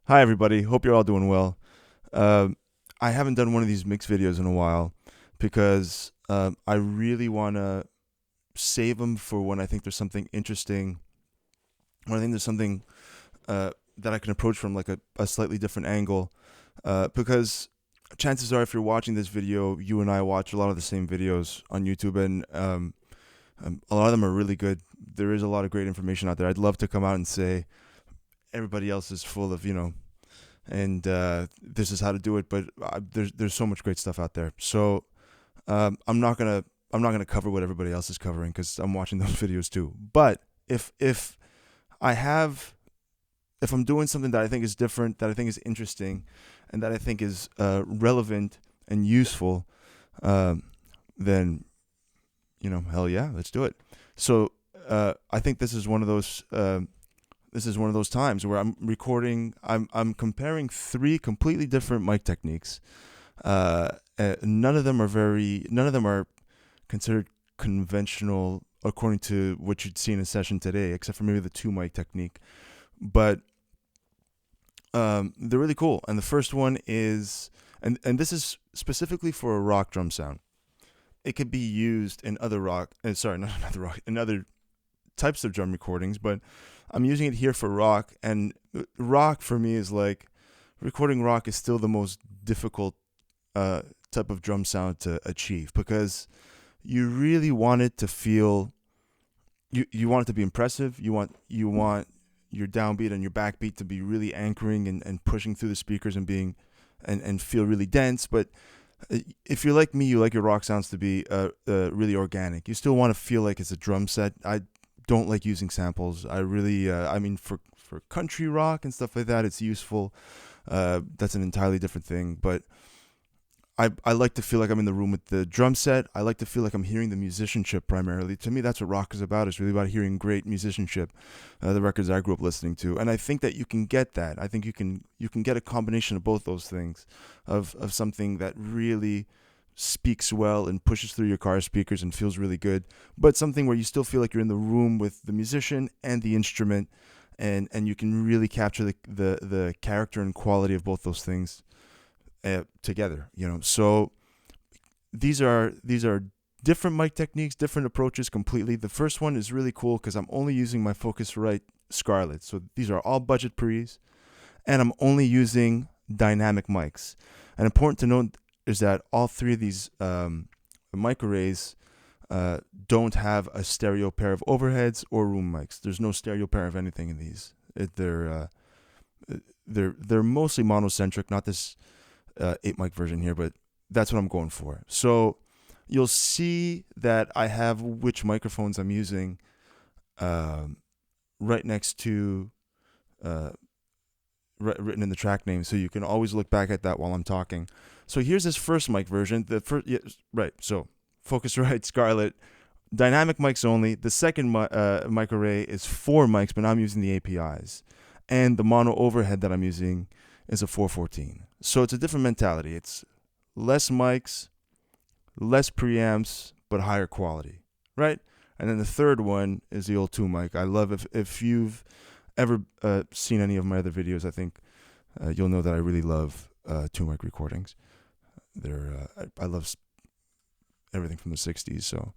Hi, everybody. Hope you're all doing well. Um I haven't done one of these mix videos in a while because I really want to save them for when I think there's something interesting, when I think there's something that I can approach from like a slightly different angle. Because chances are, if you're watching this video, you and I watch a lot of the same videos on YouTube, and a lot of them are really good. There is a lot of great information out there. I'd love to come out and say everybody else is full of, and this is how to do it. But there's so much great stuff out there. So I'm not gonna cover what everybody else is covering because I'm watching those videos too. But if I have if I'm doing something that I think is different, that I think is interesting, and that I think is relevant and useful, um, then hell yeah, let's do it. So I think this is one of those times where I'm recording. I'm comparing three completely different mic techniques. None of them are considered conventional according to what you'd see in a session today, except for maybe the two mic technique. But they're really cool. And the first one is, and this is specifically for a rock drum sound. It could be used in other rock, sorry, not another rock, in other types of drum recordings, but I'm using it here for rock. And rock for me is like, recording rock is still the most difficult type of drum sound to achieve because you really want it to feel, you want it to be impressive. You want your downbeat and your backbeat to be really anchoring and pushing through the speakers and being and feel really dense. But if you're like me, you like your rock sounds to be really organic. You still want to feel like it's a drum set. I don't like using samples. I really, I mean, for country rock and stuff like that, it's useful. That's an entirely different thing. But I like to feel like I'm in the room with the drum set. I like to feel like I'm hearing the musicianship primarily. To me, that's what rock is about. It's really about hearing great musicianship, the records I grew up listening to. And I think that you can get that. I think you can get a combination of both those things, of something that really speaks well and pushes through your car speakers and feels really good, but something where you still feel like you're in the room with the musician and the instrument, and you can really capture the character and quality of both those things together. So these are different mic techniques, different approaches completely. The first one is really cool because I'm only using my Focusrite Scarlett. So these are all budget pre's, and I'm only using dynamic mics. And important to note is that all three of these mic arrays don't have a stereo pair of overheads or room mics. There's no stereo pair of anything in these. They're mostly monocentric, not this 8 mic version here, but that's what I'm going for. So you'll see that I have which microphones I'm using right next to written in the track name, so you can always look back at that while I'm talking. So here's this first mic version. The first, yeah, right. So Focusrite Scarlett, dynamic mics only. The second mic array is 4 mics, but I'm using the APIs, and the mono overhead that I'm using is a 414. So it's a different mentality. It's less mics, less preamps, but higher quality, right? And then the third one is the old 2 mic. I love, if you've ever seen any of my other videos, I think you'll know that I really love 2 mic recordings. I love everything from the '60s. So,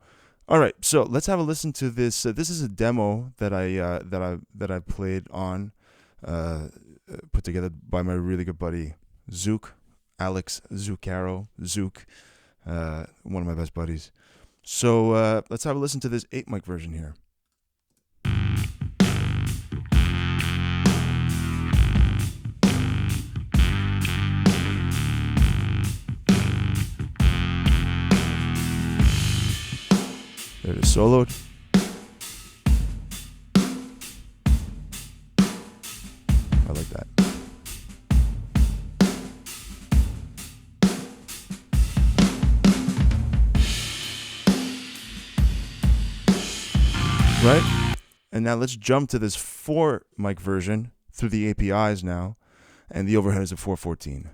all right, so let's have a listen to this. This is a demo that I played on, put together by my really good buddy Zook, Alex Zucaro, Zook, one of my best buddies. So let's have a listen to this 8 mic version here. There it is soloed. I like that. Right? And now let's jump to this 4 mic version through the APIs now, and the overhead is a 414.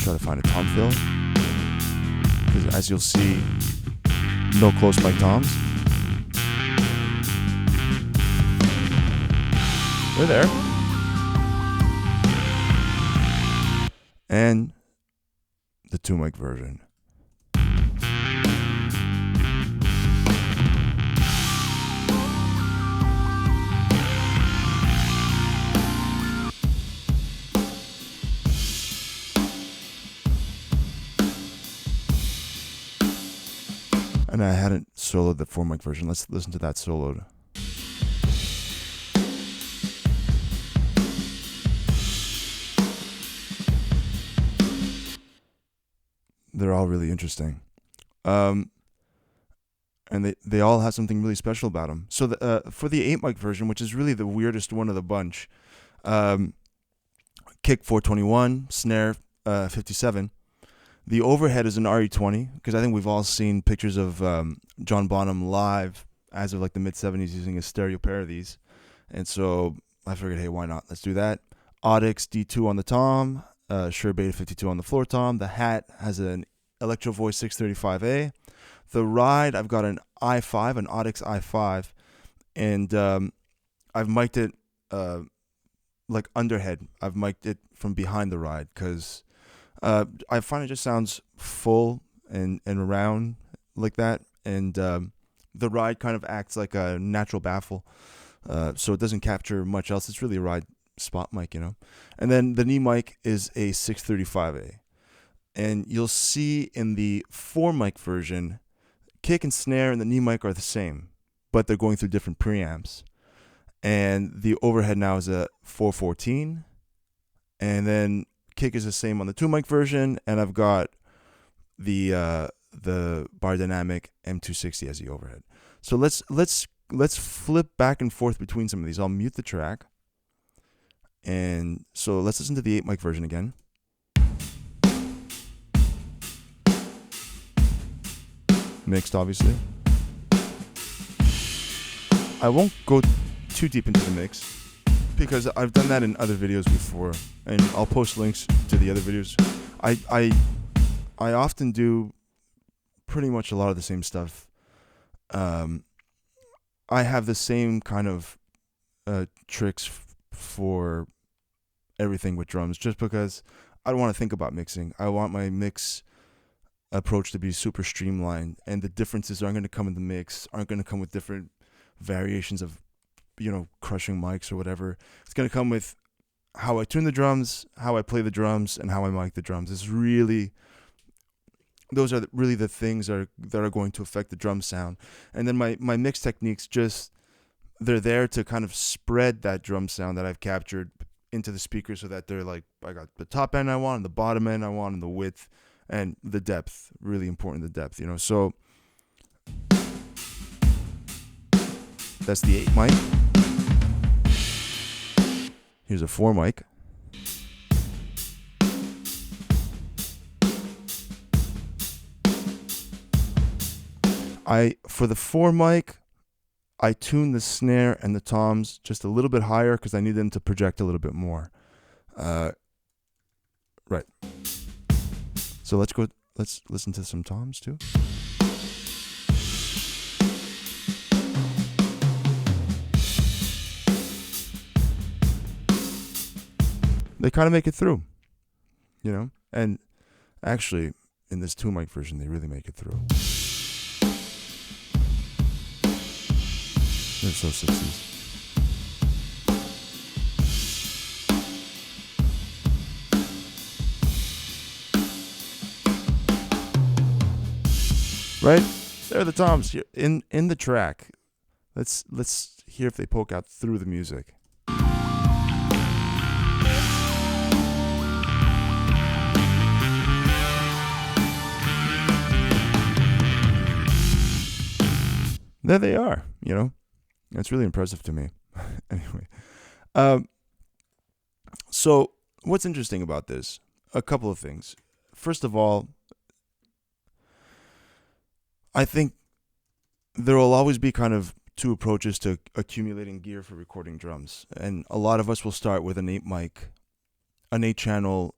try to find a tom fill, because as you'll see, no close mic toms. They're there. And the 2-mic version. And I hadn't soloed the 4-mic version. Let's listen to that soloed. They're all really interesting. And they all have something really special about them. So for the 8-mic version, which is really the weirdest one of the bunch, kick 421, snare 57. The overhead is an RE20, because I think we've all seen pictures of John Bonham live as of like the mid-70s using a stereo pair of these. And so I figured, hey, why not? Let's do that. Audix D2 on the tom, Shure Beta 52 on the floor tom. The hat has an Electro Voice 635A. The ride, I've got an i5, an Audix i5, and I've mic'd it like underhead. I've mic'd it from behind the ride, because I find it just sounds full and round like that, and the ride kind of acts like a natural baffle, so it doesn't capture much else. It's really a ride spot mic, you know. And then the knee mic is a 635A, and you'll see in the 4-mic version, kick and snare and the knee mic are the same, but they're going through different preamps. And the overhead now is a 414, and then kick is the same on the 2-mic version, and I've got the Bar Dynamic M260 as the overhead. So let's flip back and forth between some of these. I'll mute the track, and so let's listen to the 8-mic version again. Mixed, obviously. I won't go too deep into the mix, because I've done that in other videos before, and I'll post links to the other videos. I often do pretty much a lot of the same stuff. I have the same kind of tricks for everything with drums, just because I don't want to think about mixing. I want my mix approach to be super streamlined, and the differences aren't going to come in the mix, aren't going to come with different variations of, you know, crushing mics or whatever. It's going to come with how I tune the drums, how I play the drums, and how I mic the drums. Those are really the things that are going to affect the drum sound. And then my mix techniques, they're there to kind of spread that drum sound that I've captured into the speaker, so that they're like, I got the top end I want, and the bottom end I want, and the width and the depth. Really important, the depth, you know. So that's the 8 mic. Here's a 4 mic. For the 4 mic, I tune the snare and the toms just a little bit higher, because I need them to project a little bit more. Right. So let's listen to some toms too. They kind of make it through, you know? And actually, in this 2-mic version, they really make it through. They're so 60s. Right? There are the toms here in the track. Let's hear if they poke out through the music. There they are, you know. It's really impressive to me. Anyway. So what's interesting about this? A couple of things. First of all, I think there will always be kind of two approaches to accumulating gear for recording drums. And a lot of us will start with an 8-mic, an 8-channel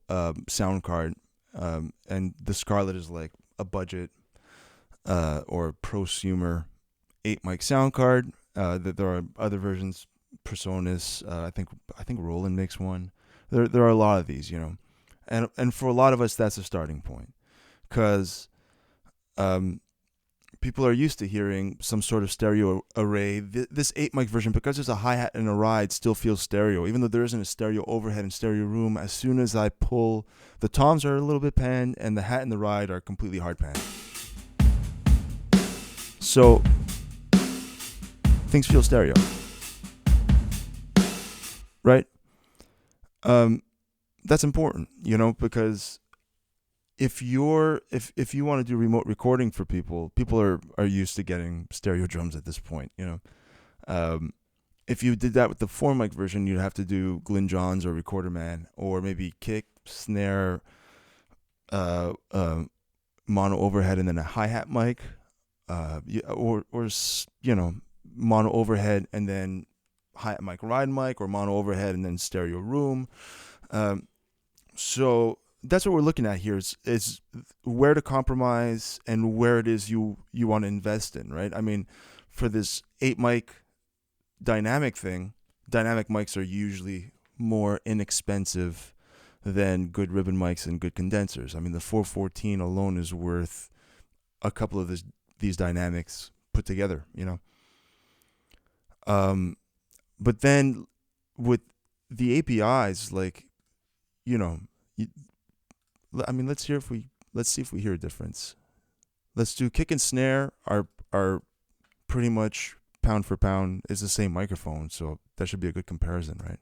sound card, And the Scarlett is like a budget or prosumer 8 mic sound card. There are other versions, Presonus. I think Roland makes one. There are a lot of these, and for a lot of us that's a starting point, because people are used to hearing some sort of stereo array. This 8 mic version, because there's a hi-hat and a ride, still feels stereo, even though there isn't a stereo overhead and stereo room. As soon as I pull, the toms are a little bit pan, and the hat and the ride are completely hard pan. So things feel stereo, right? That's important, because if you want to do remote recording for people are used to getting stereo drums at this point. If you did that with the 4 mic version, you'd have to do Glyn Johns or Recorder Man, or maybe kick, snare, mono overhead, and then a hi-hat mic, or mono overhead and then hi-hat mic, ride mic, or mono overhead and then stereo room. So that's what we're looking at here is where to compromise and where it is you want to invest in, right? I mean, for this 8 mic dynamic thing, dynamic mics are usually more inexpensive than good ribbon mics and good condensers. I mean, the 414 alone is worth a couple of these dynamics put together, But then with the APIs, like, let's see if we hear a difference. Let's do kick and snare are pretty much pound for pound is the same microphone, so that should be a good comparison, right?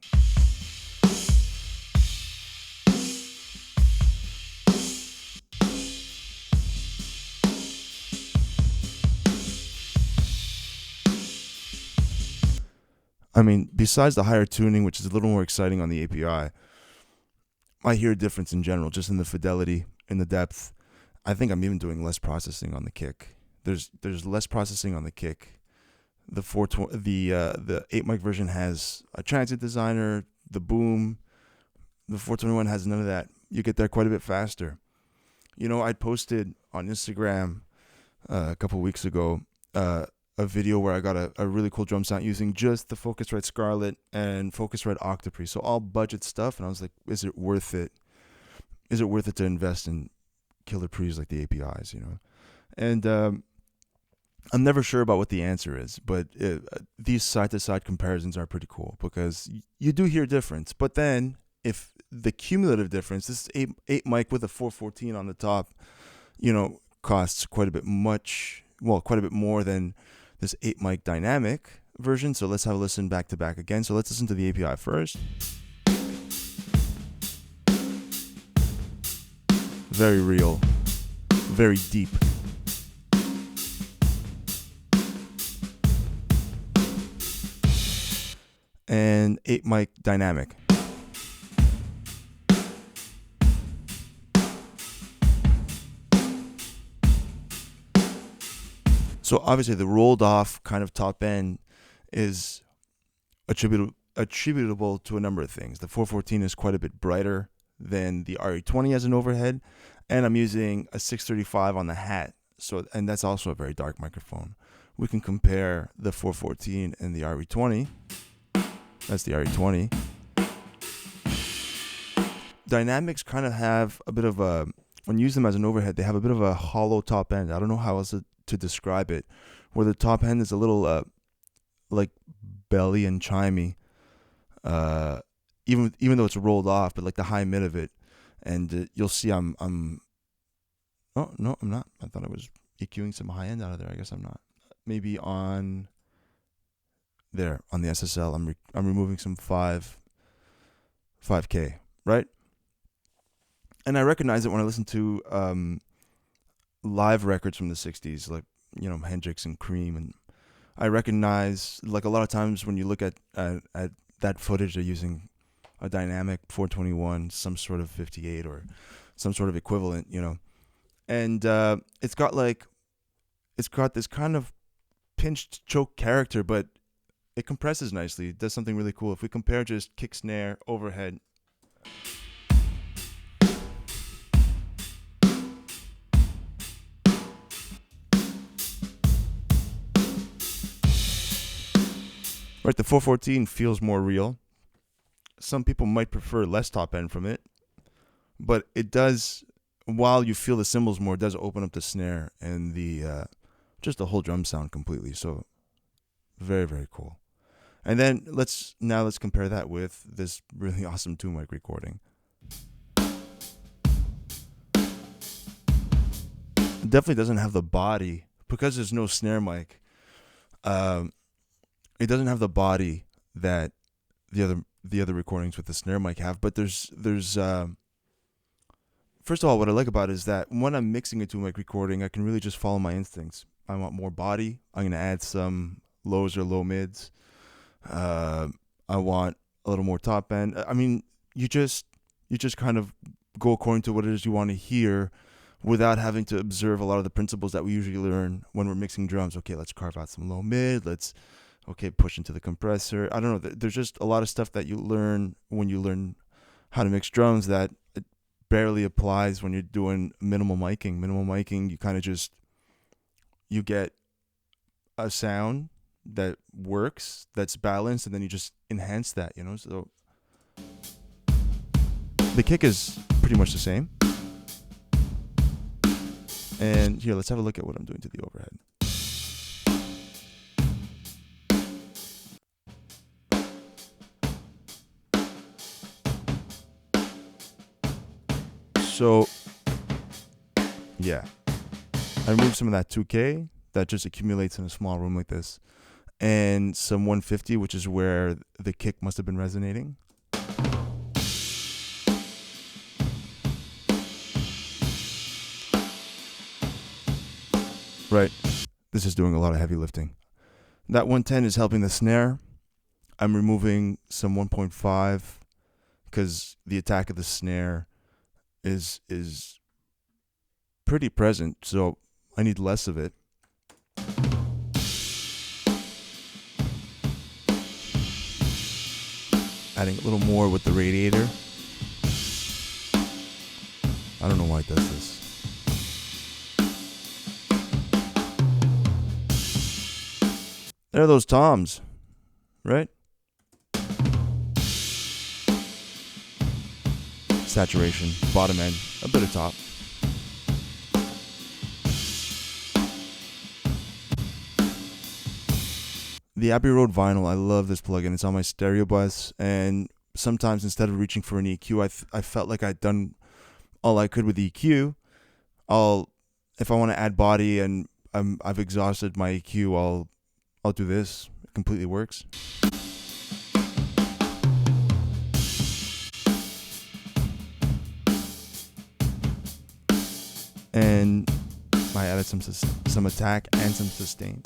I mean, besides the higher tuning, which is a little more exciting on the API, I hear a difference in general, just in the fidelity, in the depth. I think I'm even doing less processing on the kick. There's less processing on the kick. The 8 mic version has a transient designer, the boom. The 421 has none of that. You get there quite a bit faster. I posted on Instagram a couple weeks ago a video where I got a really cool drum sound using just the Focusrite Scarlett and Focusrite Octopre. So all budget stuff. And I was like, is it worth it? Is it worth it to invest in killer pre's like the APIs, And I'm never sure about what the answer is, but these side-to-side comparisons are pretty cool because you do hear difference. But then if the cumulative difference, this 8 mic with a 414 on the top, costs quite a bit more than this 8 mic dynamic version. So let's have a listen back to back again. So let's listen to the API first. Very real, very deep. And 8 mic dynamic. So obviously the rolled off kind of top end is attributable to a number of things. The 414 is quite a bit brighter than the RE20 as an overhead, and I'm using a 635 on the hat. And that's also a very dark microphone. We can compare the 414 and the RE20. That's the RE20. Dynamics kind of have a bit of a, when you use them as an overhead, they have a bit of a hollow top end. I don't know how else to describe it, where the top end is a little like belly and chimey, even though it's rolled off, but like the high mid of it, and you'll see I'm oh no, I'm not. I thought I was EQing some high end out of there. I guess I'm not. Maybe on there on the SSL, I'm removing some 5K, right? And I recognize it when I listen to live records from the 60s, like, Hendrix and Cream. And I recognize, like, a lot of times when you look at that footage, they're using a dynamic 421, some sort of 58 or some sort of equivalent, And it's got this kind of pinched choke character, but it compresses nicely. It does something really cool. If we compare just kick, snare, overhead, Right, the 414 feels more real. Some people might prefer less top end from it, but it does. While you feel the cymbals more, it does open up the snare and the just the whole drum sound completely. So very, very cool. And then let's compare that with this really awesome 2-mic recording. It definitely doesn't have the body because there's no snare mic. It doesn't have the body that the other recordings with the snare mic have. But there's first of all, what I like about it is that when I'm mixing a 2-mic recording, I can really just follow my instincts. I want more body. I'm gonna add some lows or low mids. I want a little more top end. I mean, you just kind of go according to what it is you want to hear without having to observe a lot of the principles that we usually learn when we're mixing drums. Okay, let's carve out some low mid. Let's push into the compressor. I don't know. There's just a lot of stuff that you learn when you learn how to mix drums that it barely applies when you're doing minimal miking. Minimal miking, you kind of just, you get a sound that works, that's balanced, and then you just enhance that, So the kick is pretty much the same. And here, let's have a look at what I'm doing to the overhead. So, yeah, I removed some of that 2K that just accumulates in a small room like this, and some 150, which is where the kick must have been resonating. Right, this is doing a lot of heavy lifting. That 110 is helping the snare. I'm removing some 1.5 because the attack of the snare is pretty present, so I need less of it. Adding a little more with the radiator. I don't know why it does this. There are those toms, right? Saturation, bottom end, a bit of top. The Abbey Road vinyl, I love this plugin. It's on my stereo bus, and sometimes instead of reaching for an EQ, I felt like I'd done all I could with EQ. If I want to add body and I've exhausted my EQ, I'll do this. It completely works. And I added some attack and some sustain.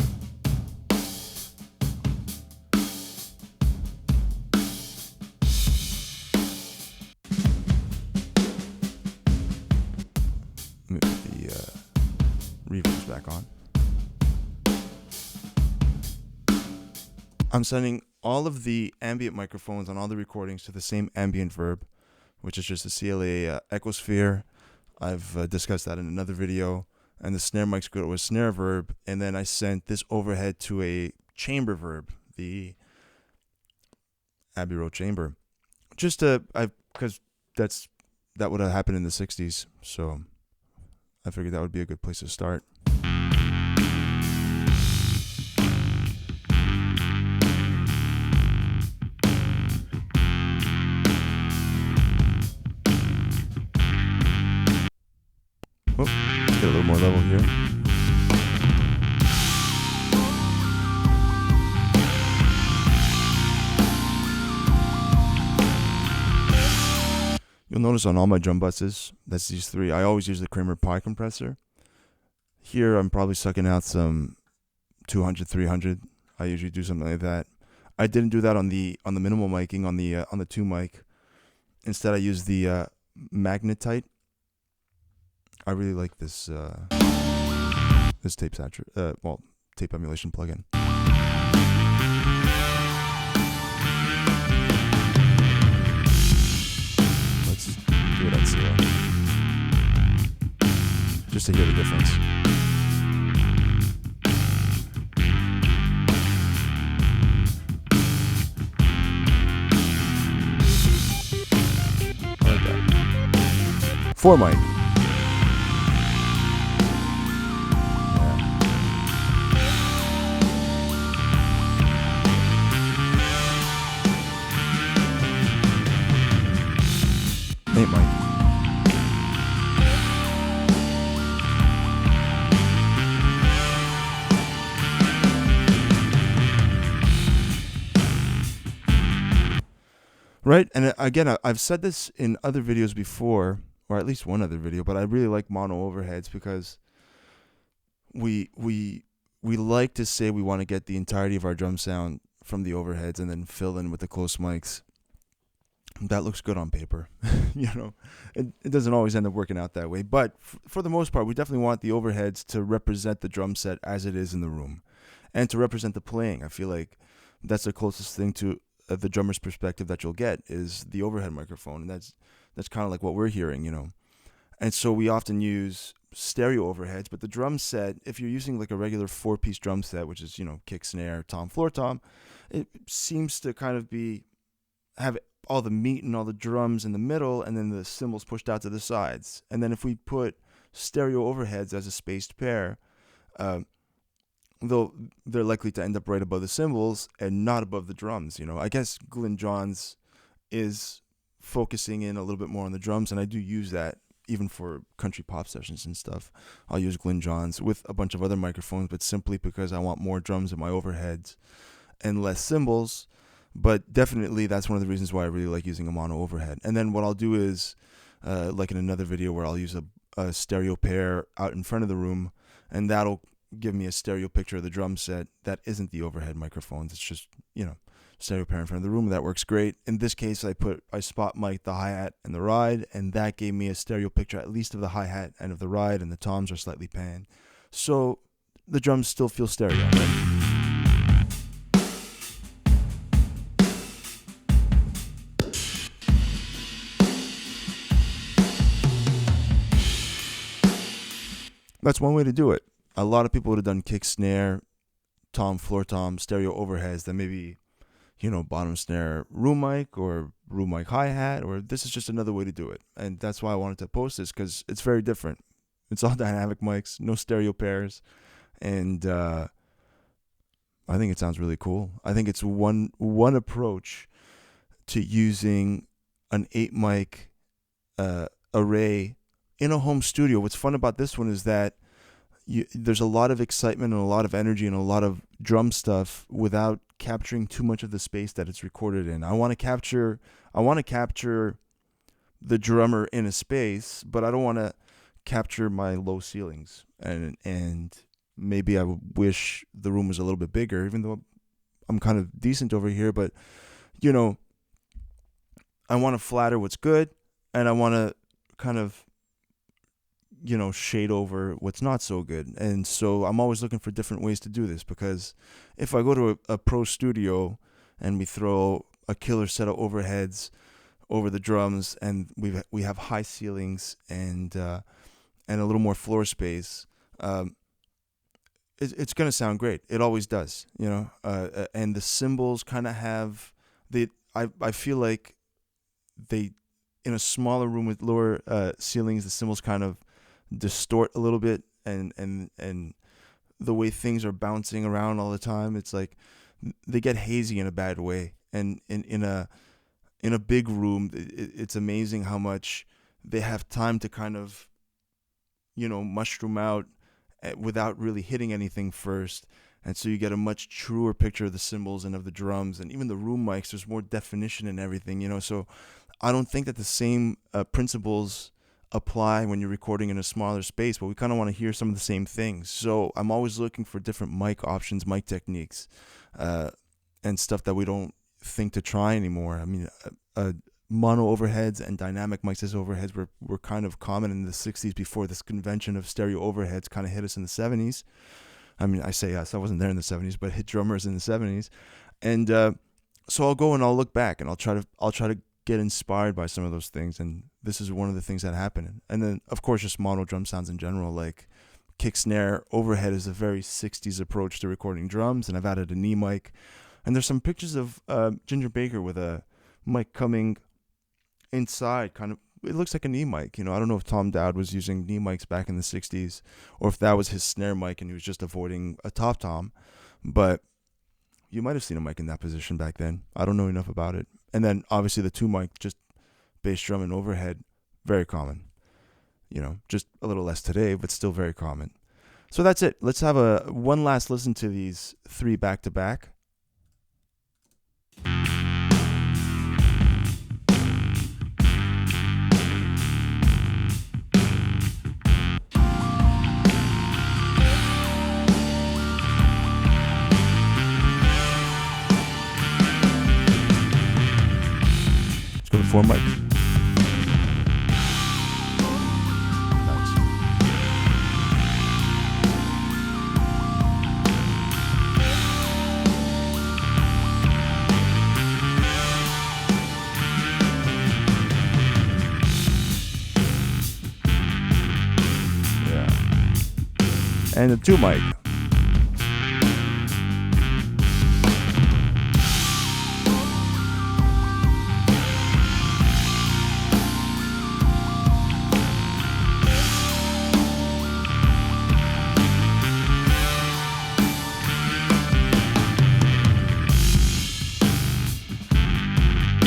Let me put the reverbs back on. I'm sending all of the ambient microphones on all the recordings to the same ambient verb, which is just the CLA Echosphere. I've discussed that in another video. And the snare mics go to a snare verb, and then I sent this overhead to a chamber verb, the Abbey Road chamber. Just because that would have happened in the 60s, so I figured that would be a good place to start. Oh, get a little more level here. You'll notice on all my drum buses, that's these three, I always use the Kramer Pi compressor. Here I'm probably sucking out some 200, 300. I usually do something like that. I didn't do that on the minimal miking on the 2 mic. Instead I used the Magnetite. I really like this this tape tape emulation plugin. Let's do it at 0, just to hear the difference. 4 mic. Yeah. 8 mic. Right, and again, I've said this in other videos before, or at least one other video, but I really like mono overheads because we we we like to say we want to get the entirety of our drum sound from the overheads and then fill in with the close mics. That looks good on paper. It doesn't always end up working out that way, but for the most part, we definitely want the overheads to represent the drum set as it is in the room and to represent the playing. I feel like that's the closest thing to the drummer's perspective that you'll get is the overhead microphone, and that's kind of like what we're hearing. And so we often use stereo overheads, but the drum set, if you're using like a regular 4-piece drum set, which is kick, snare, tom, floor tom, it seems to kind of have all the meat and all the drums in the middle, and then the cymbals pushed out to the sides. And then if we put stereo overheads as a spaced pair, though they're likely to end up right above the cymbals and not above the drums. I guess Glyn Johns is focusing in a little bit more on the drums, and I do use that even for country pop sessions and stuff. I'll use Glyn Johns with a bunch of other microphones, but simply because I want more drums in my overheads and less cymbals. But definitely that's one of the reasons why I really like using a mono overhead. And then what I'll do is, like in another video where I'll use a stereo pair out in front of the room, and that'll give me a stereo picture of the drum set that isn't the overhead microphones. It's just, stereo pair in front of the room. That works great. In this case, I spot mic the hi-hat and the ride, and that gave me a stereo picture at least of the hi-hat and of the ride, and the toms are slightly panned. So the drums still feel stereo, right? That's one way to do it. A lot of people would have done kick, snare, tom, floor tom, stereo overheads, then maybe, bottom snare, room mic, or room mic hi-hat, or this is just another way to do it. And that's why I wanted to post this, because it's very different. It's all dynamic mics, no stereo pairs, and I think it sounds really cool. I think it's one approach to using an 8 mic array in a home studio. What's fun about this one is that there's a lot of excitement and a lot of energy and a lot of drum stuff without capturing too much of the space that it's recorded in. I want to capture the drummer in a space, but I don't want to capture my low ceilings. And maybe I wish the room was a little bit bigger, even though I'm kind of decent over here. But I want to flatter what's good, and I want to kind of shade over what's not so good. And so I'm always looking for different ways to do this, because if I go to a pro studio and we throw a killer set of overheads over the drums, and we have high ceilings and a little more floor space, it's going to sound great. It always does, and the cymbals kind of have I feel like they, in a smaller room with lower ceilings, the cymbals kind of distort a little bit, and the way things are bouncing around all the time, it's like they get hazy in a bad way. And in a big room, it's amazing how much they have time to kind of mushroom out without really hitting anything first. And so you get a much truer picture of the cymbals and of the drums, and even the room mics. There's more definition in everything, so I don't think that the same principles apply when you're recording in a smaller space, but we kind of want to hear some of the same things. So I'm always looking for different mic options, mic techniques, and stuff that we don't think to try anymore. I mean, mono overheads and dynamic mics as overheads were kind of common in the 60s before this convention of stereo overheads kind of hit us in the 70s. I mean, I say us, I wasn't there in the 70s, but hit drummers in the 70s. And so I'll go and I'll look back, and I'll try to get inspired by some of those things, and this is one of the things that happen. And then of course just mono drum sounds in general, like kick, snare, overhead is a very 60s approach to recording drums, and I've added a knee mic. And there's some pictures of Ginger Baker with a mic coming inside, kind of it looks like a knee mic. I don't know if Tom Dowd was using knee mics back in the 60s or if that was his snare mic and he was just avoiding a top tom, but you might have seen a mic in that position back then. I don't know enough about it. And then obviously the two mic, just bass drum and overhead, very common. Just a little less today, but still very common. So that's it. Let's have one last listen to these three back to back. Let's go with four mic. And the two mic.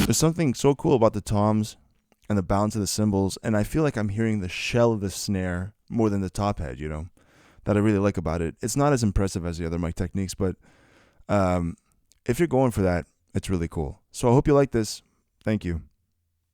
There's something so cool about the toms and the balance of the cymbals, and I feel like I'm hearing the shell of the snare more than the top head, that I really like about it. It's not as impressive as the other mic techniques, but if you're going for that, it's really cool. So I hope you like this. Thank you.